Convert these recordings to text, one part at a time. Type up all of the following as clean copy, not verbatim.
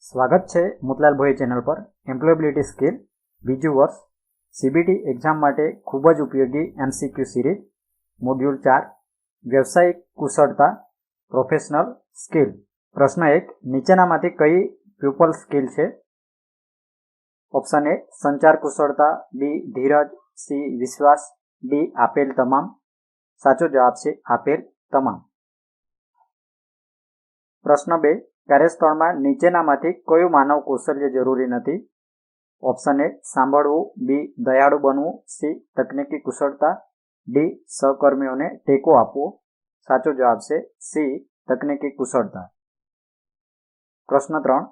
સ્વાગત છે મોતીલાલ ભોઈ ચેનલ પર. એમ્પ્લોયેબિલિટી સ્કિલ બીજું વર્ષ સીબીટી એક્ઝામ માટે ખૂબ જ ઉપયોગી MCQ સિરીઝ મોડ્યુલ 4 વ્યવસાયિક કુશળતા પ્રોફેશનલ સ્કિલ. પ્રશ્ન 1, નીચેનામાંથી કઈ પ્યુપલ સ્કિલ છે? ઓપ્શન A સંચાર કુશળતા, B ધીરજ, C વિશ્વાસ, D આપેલ તમામ. સાચો જવાબ છે આપેલ તમામ. પ્રશ્ન 2, કાર્યસ્થળમાં નીચેનામાંથી કયું માનવ કૌશલ્ય જરૂરી નથી? ઓપ્શન A સાંભળવું, B દયાળુ બનવું, C તકનીકી કુશળતા, D સહકર્મીઓને ટેકો આપવો. સાચો જવાબ છે C તકનીકી કુશળતા. પ્રશ્ન 3,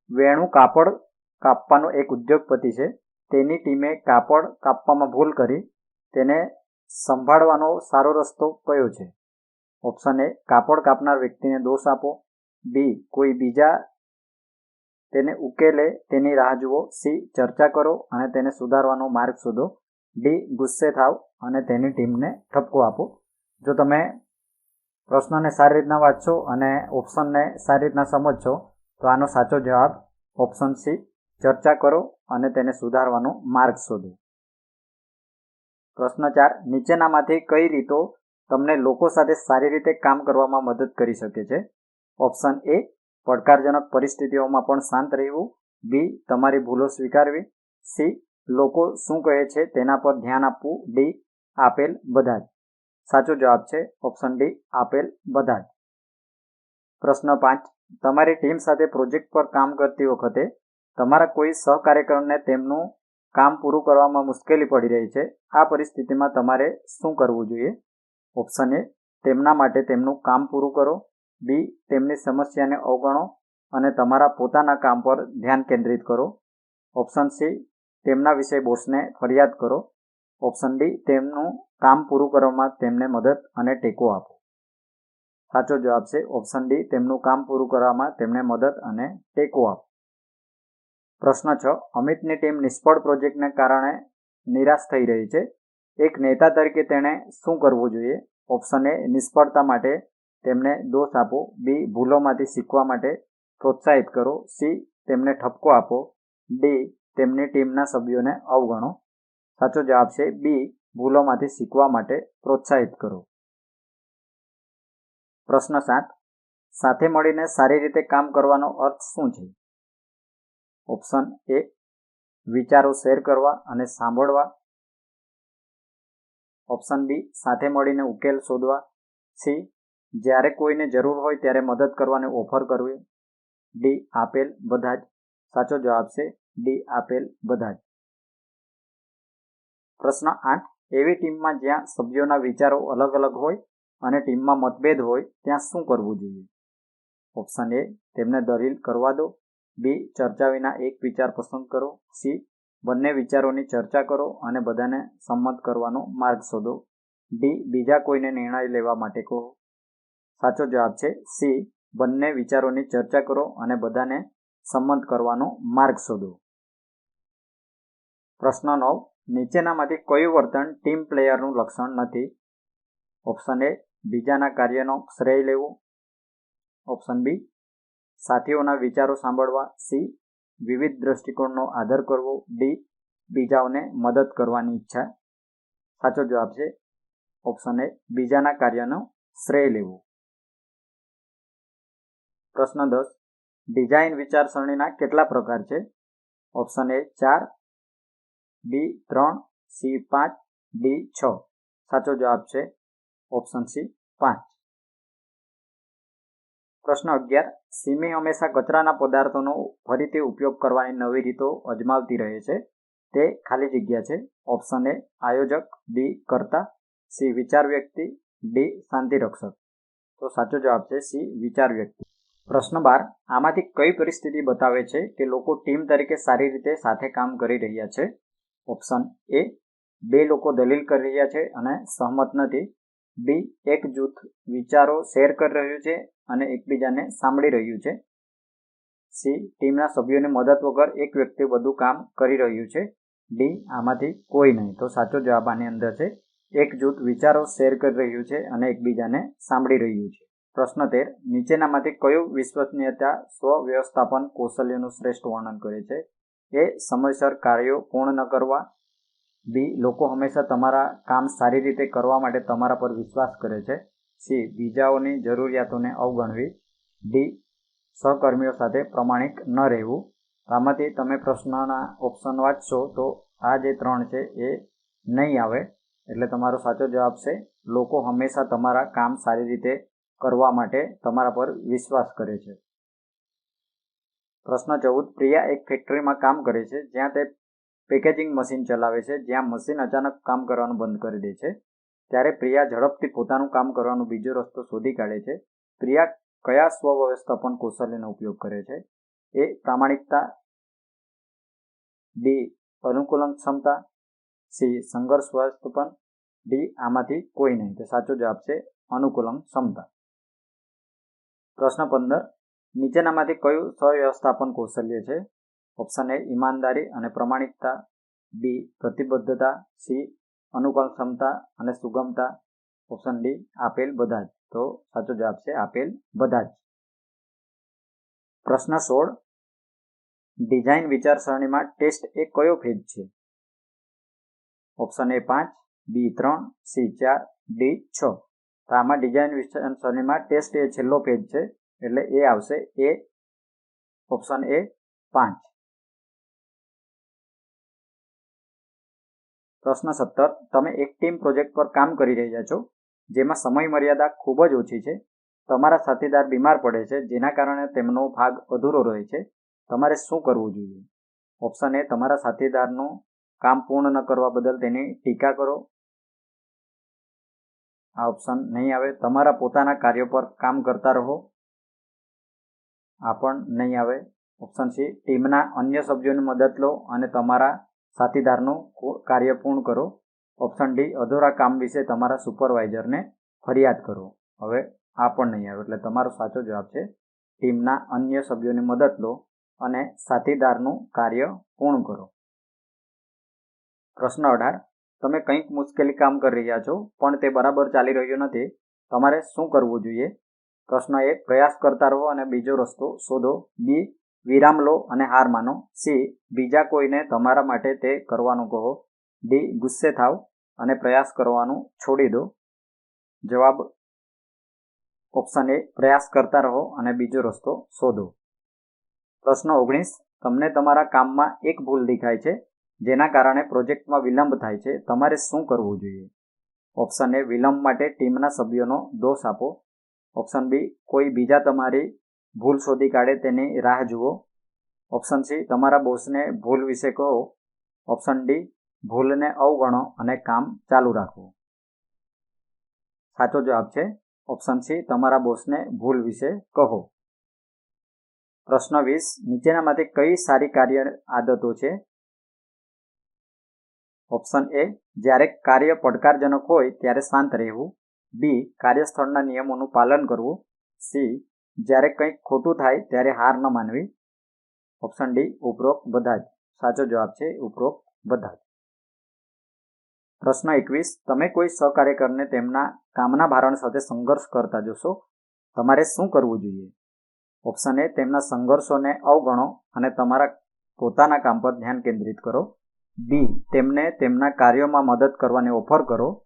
વેણુ કાપડ કાપવાનો એક ઉદ્યોગપતિ છે. તેની ટીમે કાપડ કાપવામાં ભૂલ કરી. તેને સંભાળવાનો સારો રસ્તો કયો છે? ઓપ્શન A કાપડ કાપનાર વ્યક્તિને દોષ આપો, B કોઈ બીજા તેને ઉકેલે તેની રાહ જુઓ, C ચર્ચા કરો અને તેને સુધારવાનો માર્ગ શોધો, D ગુસ્સે થાવ અને તેની ટીમને ઠપકો આપો. જો તમે પ્રશ્નને સારી રીતના વાંચશો અને ઓપ્શનને સારી રીતના સમજશો તો આનો સાચો જવાબ ઓપ્શન C ચર્ચા કરો અને તેને સુધારવાનો માર્ગ શોધો. પ્રશ્ન 4, નીચેનામાંથી કઈ રીતો તમને લોકો સાથે સારી રીતે કામ કરવામાં મદદ કરી શકે છે? ઓપ્શન A પડકારજનક પરિસ્થિતિઓમાં પણ શાંત રહેવું, B તમારી ભૂલો સ્વીકારવી, C લોકો શું કહે છે તેના પર ધ્યાન આપવું, D આપેલ બધા જ. સાચો જવાબ છે ઓપ્શન D આપેલ બધા જ. પ્રશ્ન 5, તમારી ટીમ સાથે પ્રોજેક્ટ પર કામ કરતી વખતે તમારા કોઈ સહકાર્યકરને તેમનું કામ પૂરું કરવામાં મુશ્કેલી પડી રહી છે. આ પરિસ્થિતિમાં તમારે શું કરવું જોઈએ? ઓપ્શન A તેમના માટે તેમનું કામ પૂરું કરો, B તેમની સમસ્યાને અવગણો અને તમારા પોતાના કામ પર ધ્યાન કેન્દ્રિત કરો, ઓપ્શન C તેમના વિશે બોસને ફરિયાદ કરો, ઓપ્શન D તેમનું કામ પૂરું કરવામાં તેમને મદદ અને ટેકો આપો. સાચો જવાબ છે ઓપ્શન D તેમનું કામ પૂરું કરવામાં તેમને મદદ અને ટેકો આપો. પ્રશ્ન 6, અમિતની ટીમ નિષ્ફળ પ્રોજેક્ટને કારણે નિરાશ થઈ રહી છે. એક નેતા તરીકે તેણે શું કરવું જોઈએ? ઓપ્શન A નિષ્ફળતા માટે તેમને દોષ આપો, B ભૂલોમાંથી શીખવા માટે પ્રોત્સાહિત કરો, C તેમને ઠપકો આપો, D તેમની ટીમના સભ્યોને અવગણો. સાચો જવાબ છે B ભૂલોમાંથી શીખવા માટે પ્રોત્સાહિત કરો. પ્રશ્ન 7, સાથે મળીને સારી રીતે કામ કરવાનો અર્થ શું છે? ઓપ્શન A વિચારો શેર કરવા અને સાંભળવા, ઓપ્શન B સાથે મળીને ઉકેલ શોધવા, C જ્યારે કોઈને જરૂર હોય ત્યારે મદદ કરવાની ઓફર કરવી, D આપેલ બધા જ. સાચો જવાબ છે D આપેલ બધા જ. પ્રશ્ન 8, એવી ટીમમાં જ્યાં સભ્યોના વિચારો અલગ અલગ હોય અને ટીમમાં મતભેદ હોય ત્યાં શું કરવું જોઈએ? ઓપ્શન A તેમને દલીલ કરવા દો, B ચર્ચા વિના એક વિચાર પસંદ કરો, C બંને વિચારોની ચર્ચા કરો અને બધાને સંમત કરવાનો માર્ગ શોધો, D બીજા કોઈને નિર્ણય લેવા માટે કહો. સાચો જવાબ છે C બંને વિચારોની ચર્ચા કરો અને બધાને સંમત કરવાનો માર્ગ શોધો. પ્રશ્ન 9, નીચેનામાંથી કયું વર્તન ટીમ પ્લેયરનું લક્ષણ નથી? ઓપ્શન A બીજાના કાર્યનો શ્રેય લેવો, ઓપ્શન B સાથીઓના વિચારો સાંભળવા, C વિવિધ દ્રષ્ટિકોણનો આદર કરવો, D બીજાઓને મદદ કરવાની ઈચ્છા. સાચો જવાબ છે ઓપ્શન A બીજાના કાર્યનો શ્રેય લેવો. પ્રશ્ન 10, ડિઝાઇન વિચારસરણીના કેટલા પ્રકાર છે? Option A 4, B 3, C 5, D 6. સાચો જવાબ છે ઓપ્શન C 5. પ્રશ્ન 11, સિમી હંમેશા કચરાના પદાર્થોનો ફરીથી ઉપયોગ કરવાની નવી રીતો અજમાવતી રહે છે. તે ખાલી જગ્યા છે. ઓપ્શન A આયોજક, B કર્તા, C વિચાર વ્યક્તિ, D શાંતિ રક્ષક. તો સાચો જવાબ છે C વિચાર વ્યક્તિ. પ્રશ્ન 12, આમાંથી કઈ પરિસ્થિતિ બતાવે છે કે લોકો ટીમ તરીકે સારી રીતે સાથે કામ કરી રહ્યા છે? ઓપ્શન A બે લોકો દલીલ કરી રહ્યા છે અને સહમત નથી, B એક જૂથ વિચારો શેર કરી રહ્યું છે અને એકબીજાને સાંભળી રહ્યું છે, C ટીમના સભ્યોની મદદ વગર એક વ્યક્તિ બધું કામ કરી રહ્યું છે, D આમાંથી કોઈ નહીં. તો સાચો જવાબ આની અંદર છે એક જૂથ વિચારો શેર કરી રહ્યું છે અને એકબીજાને સાંભળી રહ્યું છે. પ્રશ્ન 13. નીચેનામાંથી કયું વિશ્વસનીયતા સ્વ-વ્યવસ્થાપન કૌશલ્યનું શ્રેષ્ઠ વર્ણન કરે છે? એ. સમયસર કાર્યો પૂર્ણ ન કરવા. બી. લોકો હંમેશા તમારા કામ સારી રીતે કરવા માટે તમારા પર વિશ્વાસ કરે છે. સી. બીજાઓની જરૂરિયાતોને અવગણવી. ડી. સહકર્મીઓ સાથે પ્રમાણિક ન રહેવું. આમાંથી તમે પ્રશ્નના ઓપ્શન વાંચશો તો આ જે 3 છે એ નહીં આવે, એટલે તમારો સાચો જવાબ છે લોકો હંમેશા તમારા કામ સારી રીતે કરવા માટે તમારા પર વિશ્વાસ કરે છે. પ્રશ્ન 14. પ્રિયા એક ફેક્ટરીમાં કામ કરે છે જ્યાં તે પેકેજિંગ મશીન ચલાવે છે. જ્યાં મશીન અચાનક કામ કરવાનું બંધ કરી દે છે ત્યારે પ્રિયા ઝડપથી પોતાનું કામ કરવાનો બીજો રસ્તો શોધી કાઢે છે. પ્રિયા કયા સ્વ-વ્યવસ્થાપન કૌશલ્યનો ઉપયોગ કરે છે? એ. પ્રામાણિકતા. બી. અનુકૂલન ક્ષમતા. સી. સંઘર્ષ વ્યવસ્થાપન. ડી. આમાંથી કોઈ નહીં. તો સાચો જવાબ છે અનુકૂલન ક્ષમતા. પ્રશ્ન 15. નીચેનામાંથી કયું સ્વ-વ્યવસ્થાપન કૌશલ્ય છે? ઓપ્શન એ. ઈમાનદારી અને પ્રમાણિકતા. બી. પ્રતિબદ્ધતા. સી. અનુકૂલન ક્ષમતા અને સુગમતા. Option D. આપેલ બધા જ. તો સાચો જવાબ છે આપેલ બધા જ. પ્રશ્ન 16. ડિઝાઇન વિચારસરણીમાં ટેસ્ટ એ કયો ફેજ છે? Option A 5, B 3, C 4, D 6. તો આમાં ડિઝાઇન વિચારસરણીમાં ટેસ્ટ એ છેલ્લો ફેજ છે, એટલે એ આવશે એ. Option A 5. પ્રશ્ન 17. તમે એક ટીમ પ્રોજેક્ટ પર કામ કરી રહ્યા છો જેમાં સમય મર્યાદા ખૂબ જ ઓછી છે. તમારા સાથીદાર બીમાર પડે છે જેના કારણે તેમનો ભાગ અધૂરો રહે છે. તમારે શું કરવું જોઈએ? ઓપ્શન એ. તમારા સાથીદારનું કામ પૂર્ણ ન કરવા બદલ તેની ટીકા કરો. આ ઓપ્શન નહીં આવે. તમારા પોતાના કાર્યો પર કામ કરતા રહો. આ પણ નહીં આવે. Option C. ટીમના અન્ય સભ્યોની મદદ લો અને તમારા સાથીદારનું કાર્ય પૂર્ણ કરો. Option D. અધૂરા કામ વિશે તમારા સુપરવાઇઝરને ફરિયાદ કરો. હવે આ પણ નહીં આવે, એટલે તમારો સાચો જવાબ છે ટીમના અન્ય સભ્યોની મદદ લો અને સાથીદારનું કાર્ય પૂર્ણ કરો. પ્રશ્ન 18. તમે કંઈક મુશ્કેલી કામ કરી રહ્યા છો પણ તે બરાબર ચાલી રહ્યું નથી. તમારે શું કરવું જોઈએ? પ્રશ્ન 1. પ્રયાસ કરતા રહો અને બીજો રસ્તો શોધો. બી. વિરામ લો અને હાર માનો. સી. બીજા કોઈને તમારા માટે તે કરવાનું કહો. ડી. ગુસ્સે થાવ અને પ્રયાસ કરવાનું છોડી દો. જવાબ ઓપ્શન એ. પ્રયાસ કરતા રહો અને બીજો રસ્તો શોધો. પ્રશ્ન 19. તમને તમારા કામમાં એક ભૂલ દેખાય છે જેના કારણે પ્રોજેક્ટમાં વિલંબ થાય છે. તમારે શું કરવું જોઈએ? Option A. વિલંબ માટે ટીમના સભ્યોનો દોષ આપો. Option B. કોઈ બીજા તમારી ભૂલ શોધી કાઢે તેની રાહ જુઓ. Option C. તમારા બોસને ભૂલ વિશે કહો. Option D. ભૂલને અવગણો અને કામ ચાલુ રાખો. સાચો જવાબ છે ઓપ્શન સી. તમારા બોસને ભૂલ વિશે કહો. પ્રશ્ન 20. નીચેનામાંથી કઈ સારી કાર્ય આદતો છે? ઓપ્શન એ. જ્યારે કાર્ય પડકારજનક હોય ત્યારે શાંત રહેવું. બી. કાર્યસ્થળના નિયમોનું પાલન કરવું. સી. જ્યારે કંઈક ખોટું થાય ત્યારે હાર ન માનવી. Option D. ઉપરોક્ત બધા જ. સાચો જવાબ છે ઉપરોક્ત બધા જ. પ્રશ્ન 21. તમે કોઈ સહકાર્યકરને તેમના કામના ભારણ સાથે સંઘર્ષ કરતા જોશો. તમારે શું કરવું જોઈએ? ઓપ્શન એ. તેમના સંઘર્ષોને અવગણો અને તમારા પોતાના કામ પર ધ્યાન કેન્દ્રિત કરો. બી. તેમને તેમના કાર્યોમાં મદદ કરવાની ઓફર કરો.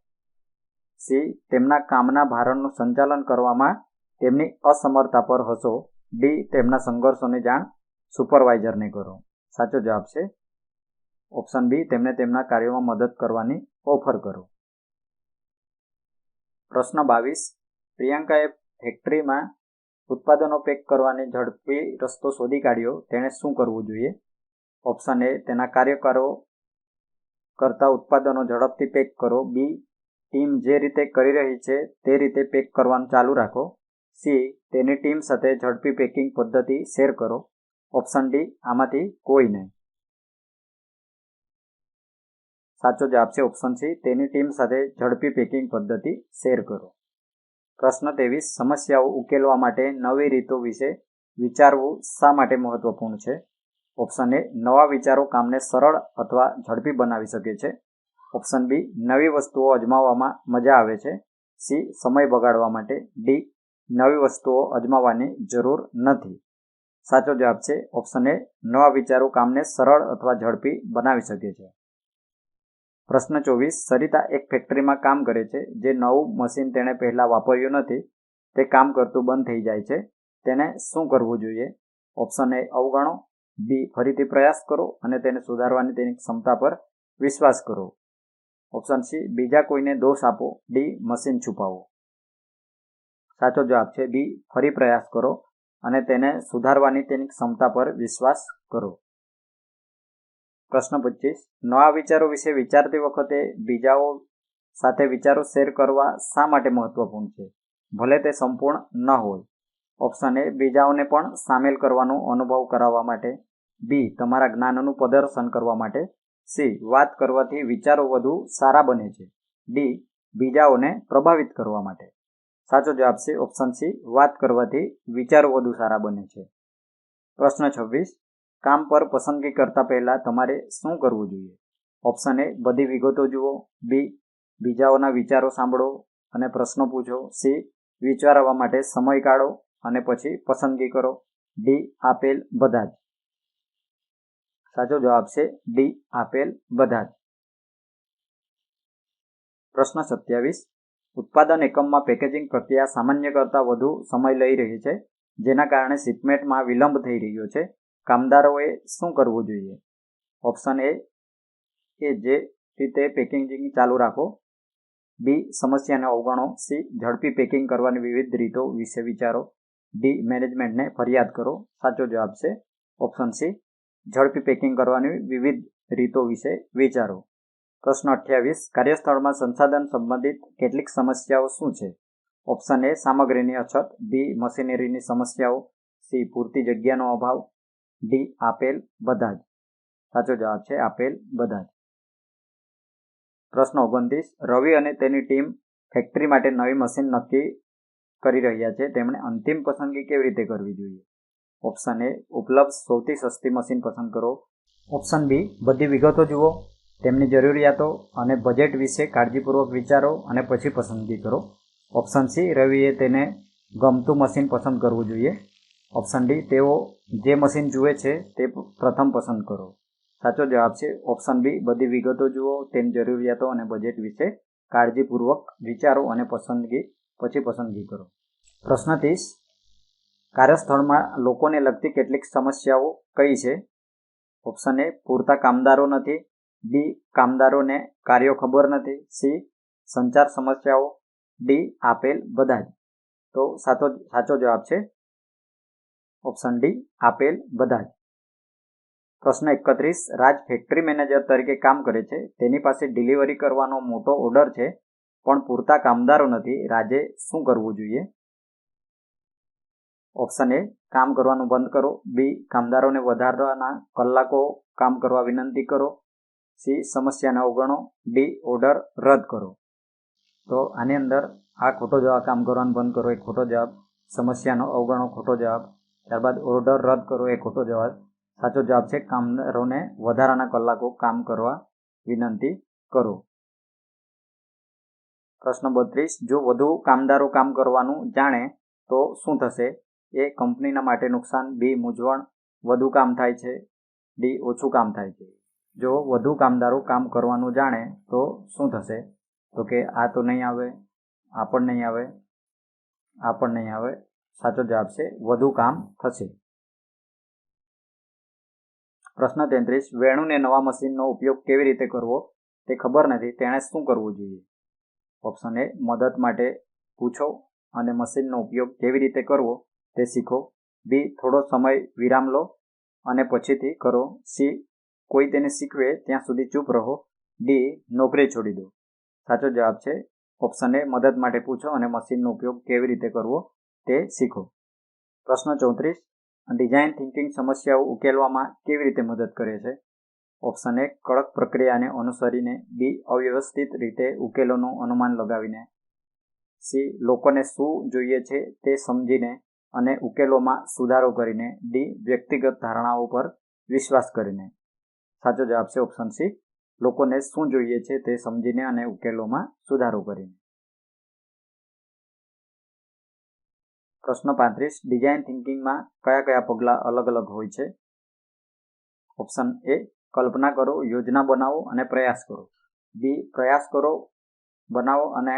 સી. તેમના કામના ભારણનું સંચાલન કરવામાં તેમની અસમર્થતા પર હસો. ડી. તેમના સંઘર્ષોની જાણ સુપરવાઇઝરને કરો. સાચો જવાબ છે ઓપ્શન બી. તેમને તેમના કાર્યોમાં મદદ કરવાની ઓફર કરો. પ્રશ્ન 22. પ્રિયંકાએ ફેક્ટરીમાં ઉત્પાદનો પેક કરવાની ઝડપી રસ્તો શોધી કાઢ્યો. તેણે શું કરવું જોઈએ? ઓપ્શન એ. તેના કાર્યકરો કરતા ઉત્પાદનો ઝડપથી પેક કરો. બી. ટીમ જે રીતે કરી રહી છે તે રીતે પેક કરવાનું ચાલુ રાખો. સી. તેની ટીમ સાથે ઝડપી પેકિંગ પદ્ધતિ શેર કરો. Option D. આમાંથી કોઈ નહીં. સાચો જવાબ છે ઓપ્શન સી. તેની ટીમ સાથે ઝડપી પેકિંગ પદ્ધતિ શેર કરો. પ્રશ્ન 23. સમસ્યાઓ ઉકેલવા માટે નવી રીતો વિશે વિચારવું શા માટે મહત્વપૂર્ણ છે? Option A. નવા વિચારો કામને સરળ અથવા ઝડપી બનાવી શકે છે. Option B. નવી વસ્તુઓ અજમાવવામાં મજા આવે છે. સી. સમય બગાડવા માટે. ડી. નવી વસ્તુઓ અજમાવવાની જરૂર નથી. સાચો જવાબ છે ઓપ્શન એ, નવા વિચારો કામને સરળ અથવા ઝડપી બનાવી શકે છે. પ્રશ્ન 24. સરિતા એક ફેક્ટરીમાં કામ કરે છે. જે નવું મશીન તેણે પહેલાં વાપર્યું નથી તે કામ કરતું બંધ થઈ જાય છે. તેને શું કરવું જોઈએ? ઓપ્શન એ, અવગણો. બી, ફરીથી પ્રયાસ કરો અને તેને સુધારવાની તેની ક્ષમતા પર વિશ્વાસ કરો. ઓપ્શન સી, બીજા કોઈને દોષ આપો. ડી, મશીન છુપાવો. સાચો જવાબ છે બી, ફરી પ્રયાસ કરો અને તેને સુધારવાની તેની ક્ષમતા પર વિશ્વાસ કરો. પ્રશ્ન 25. નવા વિચારો વિશે વિચારતી વખતે બીજાઓ સાથે વિચારો શેર કરવા શા માટે મહત્વપૂર્ણ છે? ભલે તે સંપૂર્ણ ન હોય. ઓપ્શન એ, બીજાઓને પણ સામેલ કરવાનો અનુભવ કરાવવા માટે. બી, તમારા જ્ઞાનનું પ્રદર્શન કરવા માટે. સી, વાત કરવાથી વિચારો વધુ સારા બને છે. ડી, બીજાઓને પ્રભાવિત કરવા માટે. સાચો જવાબ છે ઓપ્શન સી, વાત કરવાથી વિચારો વધુ સારા બને છે. પ્રશ્ન 26. કામ પર પસંદગી કરતા પહેલા તમારે શું કરવું જોઈએ? ઓપ્શન એ, બધી વિગતો જુઓ. બી, બીજાઓના વિચારો સાંભળો અને પ્રશ્નો પૂછો. સી, વિચારવા માટે સમય કાઢો અને પછી પસંદગી કરો. ડી, આપેલ બધા જ. સાચો જવાબ છે ડી, આપેલ બધા જ. પ્રશ્ન 27. ઉત્પાદન એકમમાં પેકેજિંગ પ્રક્રિયા સામાન્ય કરતાં વધુ સમય લઈ રહી છે, જેના કારણે શિપમેન્ટમાં વિલંબ થઈ રહ્યો છે. કામદારોએ શું કરવું જોઈએ? ઓપ્શન એ, જે રીતે પેકેજિંગ ચાલુ રાખો. બી, સમસ્યાને અવગણો. સી, ઝડપી પેકિંગ કરવાની વિવિધ રીતો વિશે વિચારો. ડી, મેનેજમેન્ટને ફરિયાદ કરો. સાચો જવાબ છે ઓપ્શન સી, ઝડપી પેકિંગ કરવાની વિવિધ રીતો વિશે વિચારો. પ્રશ્ન 28. કાર્યસ્થળમાં સંસાધન સંબંધિત કેટલીક સમસ્યાઓ શું છે? ઓપ્શન એ, સામગ્રીની અછત. બી, મશીનરીની સમસ્યાઓ. સી, પૂરતી જગ્યાનો અભાવ. ડી, આપેલ બધા જ. સાચો જવાબ છે આપેલ બધા જ. પ્રશ્ન 29. રવિ અને તેની ટીમ ફેક્ટરી માટે નવી મશીન નક્કી કરી રહ્યા છે. તેમણે અંતિમ પસંદગી કેવી રીતે કરવી જોઈએ? ઓપ્શન એ, ઉપલબ્ધ સૌથી સસ્તી મશીન પસંદ કરો. ઓપ્શન બી, બધી વિગતો જુઓ, તેમની જરૂરિયાતો અને બજેટ વિશે કાળજીપૂર્વક વિચારો અને પછી પસંદગી કરો. ઓપ્શન સી, રવિએ તેને ગમતું મશીન પસંદ કરવું જોઈએ. ઓપ્શન ડી, તેઓ જે મશીન જુએ છે તે પ્રથમ પસંદ કરો. સાચો જવાબ છે ઓપ્શન બી, બધી વિગતો જુઓ, તેની જરૂરિયાતો અને બજેટ વિશે કાળજીપૂર્વક વિચારો અને પછી પસંદગી કરો. પ્રશ્ન 30. કાર્યસ્થળમાં લોકોને લગતી કેટલીક સમસ્યાઓ કઈ છે? ઓપ્શન એ, પૂરતા કામદારો નથી. બી, કામદારોને કાર્યો ખબર નથી. સી, સંચાર સમસ્યાઓ. ડી, આપેલ બધા જ. તો સાચો જવાબ છે ઓપ્શન ડી, આપેલ બધા જ. પ્રશ્ન 31. રાજ ફેક્ટરી મેનેજર તરીકે કામ કરે છે. તેની પાસે ડિલિવરી કરવાનો મોટો ઓર્ડર છે, પણ પૂરતા કામદારો નથી. રાજે શું કરવું જોઈએ? ઓપ્શન એ, કામ કરવાનું બંધ કરો. બી, કામદારોને વધારાના કલાકો કામ કરવા વિનંતી કરો. સી, સમસ્યાને અવગણો. ડી, ઓર્ડર રદ કરો. તો આની અંદર આ ખોટો જવાબ, કામ કરવાનું બંધ કરો એ ખોટો જવાબ, સમસ્યાનો અવગણો ખોટો જવાબ, ત્યારબાદ ઓર્ડર રદ કરો એ ખોટો જવાબ. સાચો જવાબ છે કામદારોને વધારાના કલાકો કામ કરવા વિનંતી કરો. પ્રશ્ન 32. જો વધુ કામદારો કામ કરવાનું જાણે તો શું થશે? એ, કંપનીના માટે નુકસાન. બી, મૂંઝવણ, વધુ કામ થાય છે. ડી, ઓછું કામ થાય છે. જો વધુ કામદારો કામ કરવાનું જાણે તો શું થશે? તો કે આ તો નહીં આવે, આ પણ નહીં આવે, આ પણ નહીં આવે. સાચો જવાબ છે વધુ કામ થશે. પ્રશ્ન 33. વેણુને નવા મશીનનો ઉપયોગ કેવી રીતે કરવો તે ખબર નથી, તેણે શું કરવું જોઈએ? ઓપ્શન એ, મદદ માટે પૂછો અને મશીનનો ઉપયોગ કેવી રીતે કરવો તે શીખો. બી, થોડો સમય વિરામ લો અને પછીથી કરો. સી, કોઈ તેને શીખવે ત્યાં સુધી ચૂપ રહો. ડી, નોકરી છોડી દો. સાચો જવાબ છે ઓપ્શન એ, મદદ માટે પૂછો અને મશીનનો ઉપયોગ કેવી રીતે કરવો તે શીખો. પ્રશ્ન 34. ડિઝાઇન થિંકિંગ સમસ્યાઓ ઉકેલવામાં કેવી રીતે મદદ કરે છે? ઓપ્શન એ, કડક પ્રક્રિયાને અનુસરીને. બી, અવ્યવસ્થિત રીતે ઉકેલોનું અનુમાન લગાવીને. સી, લોકોને શું જોઈએ છે તે સમજીને અને ઉકેલોમાં સુધારો કરીને. ડી, વ્યક્તિગત ધારણાઓ પર વિશ્વાસ કરીને. સાચો જવાબ છે ઓપ્શન સી, લોકોને શું જોઈએ છે તે સમજીને અને ઉકેલોમાં સુધારો કરીને. પ્રશ્ન 35 ડિઝાઇન થિંકિંગમાં કયા કયા પગલાં અલગ અલગ હોય છે? ઓપ્શન એ કલ્પના કરો, યોજના બનાવો અને પ્રયાસ કરો. બી પ્રયાસ કરો, બનાવો અને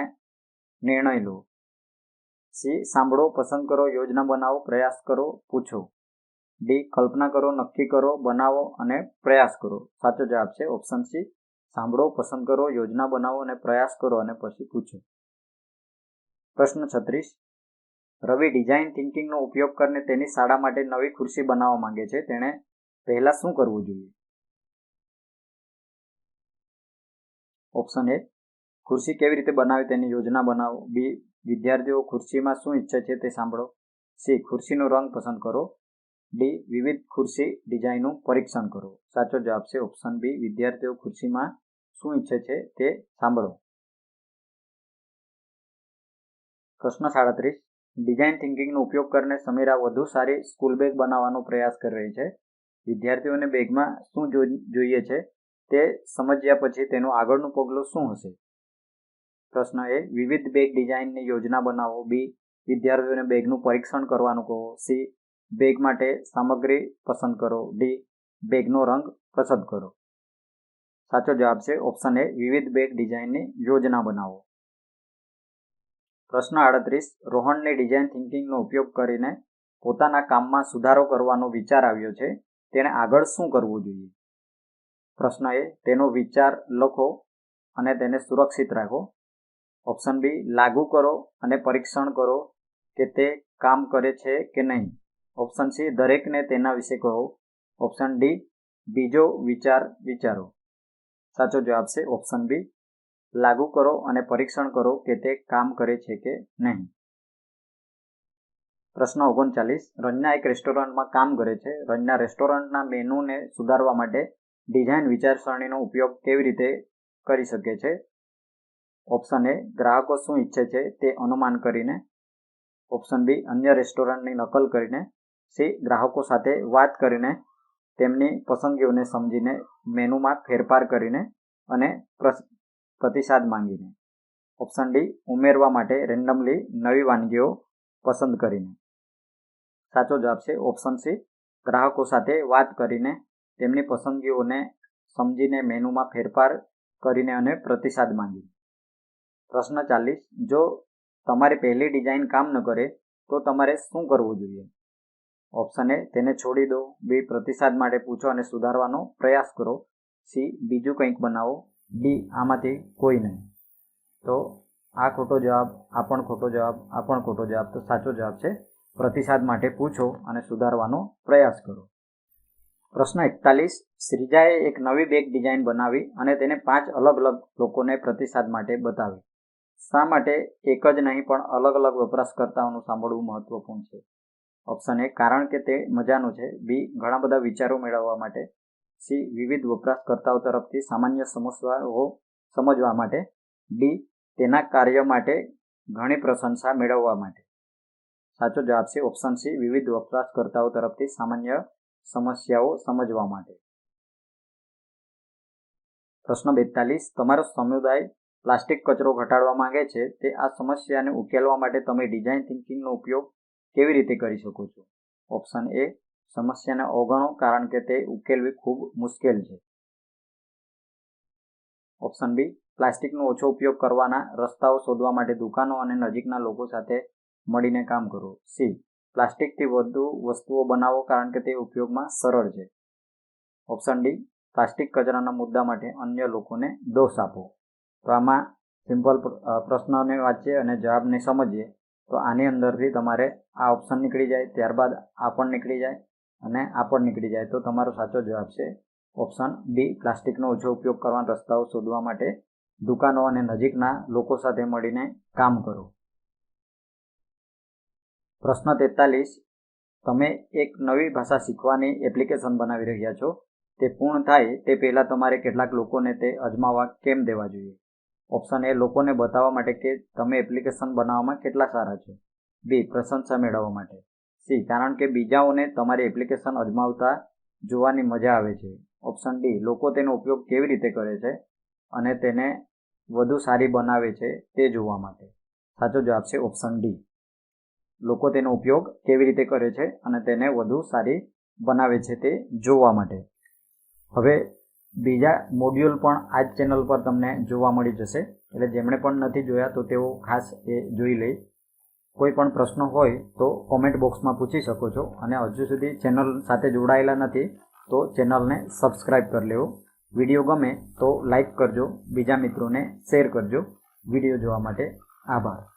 નિર્ણય લો. સી સાંભળો, પસંદ કરો, યોજના બનાવો, પ્રયાસ કરો, પૂછો. ડી કલ્પના કરો, નક્કી કરો, બનાવો અને પ્રયાસ કરો. સાચો જવાબ છે ઓપ્શન સી સાંભળો, પસંદ કરો, યોજના બનાવો અને પ્રયાસ કરો અને પછી પૂછો. પ્રશ્ન 36 રવિ ડિઝાઇન થિંકિંગનો ઉપયોગ કરીને તેની શાળા માટે નવી ખુરશી બનાવવા માંગે છે. તેણે પહેલા શું કરવું જોઈએ? ઓપ્શન એ ખુરશી કેવી રીતે બનાવી તેની યોજના બનાવો. બી વિદ્યાર્થીઓ ખુરશીમાં શું ઈચ્છે છે તે સાંભળો. સી ખુરશીનો રંગ પસંદ કરો. ડી વિવિધ ખુરશી ડિઝાઇનનું પરીક્ષણ કરો. સાચો જવાબ છે ઓપ્શન બી વિદ્યાર્થીઓ ખુરશીમાં શું ઈચ્છે છે તે સાંભળો. પ્રશ્ન 37 ડિઝાઇન થિંકિંગનો ઉપયોગ કરીને સમીરા વધુ સારી સ્કૂલ બેગ બનાવવાનો પ્રયાસ કરી રહી છે. વિદ્યાર્થીઓને બેગમાં શું જોઈએ છે તે સમજ્યા પછી તેનું આગળનું પગલું શું હશે? પ્રશ્ન એ વિવિધ બેગ ડિઝાઇનની યોજના બનાવો. બી વિદ્યાર્થીઓને બેગનું પરીક્ષણ કરવાનું કહો. સી બેગ માટે સામગ્રી પસંદ કરો. ડી બેગનો રંગ પસંદ કરો. સાચો જવાબ છે ઓપ્શન એ વિવિધ બેગ ડિઝાઇનની યોજના બનાવો. પ્રશ્ન 38 રોહનને ડિઝાઇન થિંકિંગનો ઉપયોગ કરીને પોતાના કામમાં સુધારો કરવાનો વિચાર આવ્યો છે. તેણે આગળ શું કરવું જોઈએ? પ્રશ્ન એ તેનો વિચાર લખો અને તેને સુરક્ષિત રાખો. ઓપ્શન બી લાગુ કરો અને પરીક્ષણ કરો કે તે કામ કરે છે કે નહીં. ઓપ્શન સી દરેકને તેના વિશે કહો. ઓપ્શન ડી બીજો વિચાર વિચારો. સાચો જવાબ છે ઓપ્શન બી લાગુ કરો અને પરીક્ષણ કરો કે તે કામ કરે છે કે નહીં. પ્રશ્ન 39 રંજના એક રેસ્ટોરન્ટમાં કામ કરે છે. રંજના રેસ્ટોરન્ટના મેનુને સુધારવા માટે ડિઝાઇન વિચારસરણીનો ઉપયોગ કેવી રીતે કરી શકે છે? ઓપ્શન એ ગ્રાહકો શું ઈચ્છે છે તે અનુમાન કરીને. ઓપ્શન બી અન્ય રેસ્ટોરન્ટની નકલ કરીને. સી ગ્રાહકો સાથે વાત કરીને તેમની પસંદગીઓને સમજીને મેનુમાં ફેરફાર કરીને અને પ્રતિસાદ માંગીને. ઓપ્શન ડી ઉમેરવા માટે રેન્ડમલી નવી વાનગીઓ પસંદ કરીને. સાચો જવાબ છે ઓપ્શન સી ગ્રાહકો સાથે વાત કરીને તેમની પસંદગીઓને સમજીને મેનુમાં ફેરફાર કરીને અને પ્રતિસાદ માંગીને. પ્રશ્ન 40 જો તમારી પહેલી ડિઝાઇન કામ ન કરે તો તમારે શું કરવું જોઈએ? ઓપ્શન એ તેને છોડી દો. બી પ્રતિસાદ માટે પૂછો અને સુધારવાનો પ્રયાસ કરો. સી બીજું કંઈક બનાવો. ડી આમાંથી કોઈ નહીં. તો આ ખોટો જવાબ, આ પણ ખોટો જવાબ, આ પણ ખોટો જવાબ. તો સાચો જવાબ છે પ્રતિસાદ માટે પૂછો અને સુધારવાનો પ્રયાસ કરો. પ્રશ્ન 41 શ્રીજાએ એક નવી બેગ ડિઝાઇન બનાવી અને તેને 5 અલગ અલગ લોકોને પ્રતિસાદ માટે બતાવી. શા માટે એક જ નહીં પણ અલગ અલગ વપરાશકર્તાઓનું સાંભળવું મહત્વપૂર્ણ છે? ઓપ્શન એ કારણ કે તે મજાનું છે. બી ઘણા બધા વિચારો મેળવવા માટે. સી વિવિધ વપરાશકર્તાઓ તરફથી સામાન્ય સમસ્યાઓ સમજવા માટે. ડી તેના કાર્ય માટે ઘણી પ્રશંસા મેળવવા માટે. સાચો જવાબ છે ઓપ્શન સી વિવિધ વપરાશકર્તાઓ તરફથી સામાન્ય સમસ્યાઓ સમજવા માટે. પ્રશ્ન 42 તમારો સમુદાય પ્લાસ્ટિક કચરો ઘટાડવા માંગે છે. તે આ સમસ્યાને ઉકેલવા માટે તમે ડિઝાઇન થિંકિંગનો ઉપયોગ કેવી રીતે કરી શકો છો? ઓપ્શન એ સમસ્યાને અવગણો કારણ કે તે ઉકેલવી ખૂબ મુશ્કેલ છે. ઓપ્શન બી પ્લાસ્ટિકનો ઓછો ઉપયોગ કરવાના રસ્તાઓ શોધવા માટે દુકાનો અને નજીકના લોકો સાથે મળીને કામ કરો. સી પ્લાસ્ટિકથી વધુ વસ્તુઓ બનાવો કારણ કે તે ઉપયોગમાં સરળ છે. ઓપ્શન ડી પ્લાસ્ટિક કચરાના મુદ્દા માટે અન્ય લોકોને દોષ આપો. તો આમાં સિમ્પલ પ્રશ્નને વાંચીએ અને જવાબને સમજીએ તો આની અંદરથી તમારે આ ઓપ્શન નીકળી જાય, ત્યારબાદ આ પણ નીકળી જાય અને આ પણ નીકળી જાય. તો તમારો સાચો જવાબ છે ઓપ્શન બી પ્લાસ્ટિકનો ઓછો ઉપયોગ કરવાના રસ્તાઓ શોધવા માટે દુકાનો અને નજીકના લોકો સાથે મળીને કામ કરો. પ્રશ્ન 43 તમે એક નવી ભાષા શીખવાની એપ્લિકેશન બનાવી રહ્યા છો. તે પૂર્ણ થાય તે પહેલાં તમારે કેટલાક લોકોને તે અજમાવવા કેમ દેવા જોઈએ? ઓપ્શન એ લોકોને બતાવવા માટે કે તમે એપ્લિકેશન બનાવવામાં કેટલા સારા છો. બી પ્રશંસા મેળવવા માટે. સી કારણ કે બીજાઓને તમારી એપ્લિકેશન અજમાવતા જોવાની મજા આવે છે. ઓપ્શન ડી લોકો તેનો ઉપયોગ કેવી રીતે કરે છે અને તેને વધુ સારી બનાવે છે તે જોવા માટે. સાચો જવાબ છે ઓપ્શન ડી. લોકો તેનો ઉપયોગ કેવી રીતે કરે છે અને તેને વધુ સારી બનાવે છે તે જોવા માટે. હવે બીજા મોડ્યુલ પણ આ જ ચેનલ પર તમને જોવા મળી જશે, એટલે જેમણે પણ નથી જોયા તો તેઓ ખાસ એ જોઈ લે. કોઈ પણ પ્રશ્ન હોય તો કોમેન્ટ બોક્સમાં પૂછી શકો છો, અને હજુ સુધી ચેનલ સાથે જોડાયેલા નથી તો ચેનલને સબસ્ક્રાઈબ કરી લેવો. વિડીયો ગમે તો લાઈક કરજો, બીજા મિત્રોને શેર કરજો. વિડીયો જોવા માટે આભાર.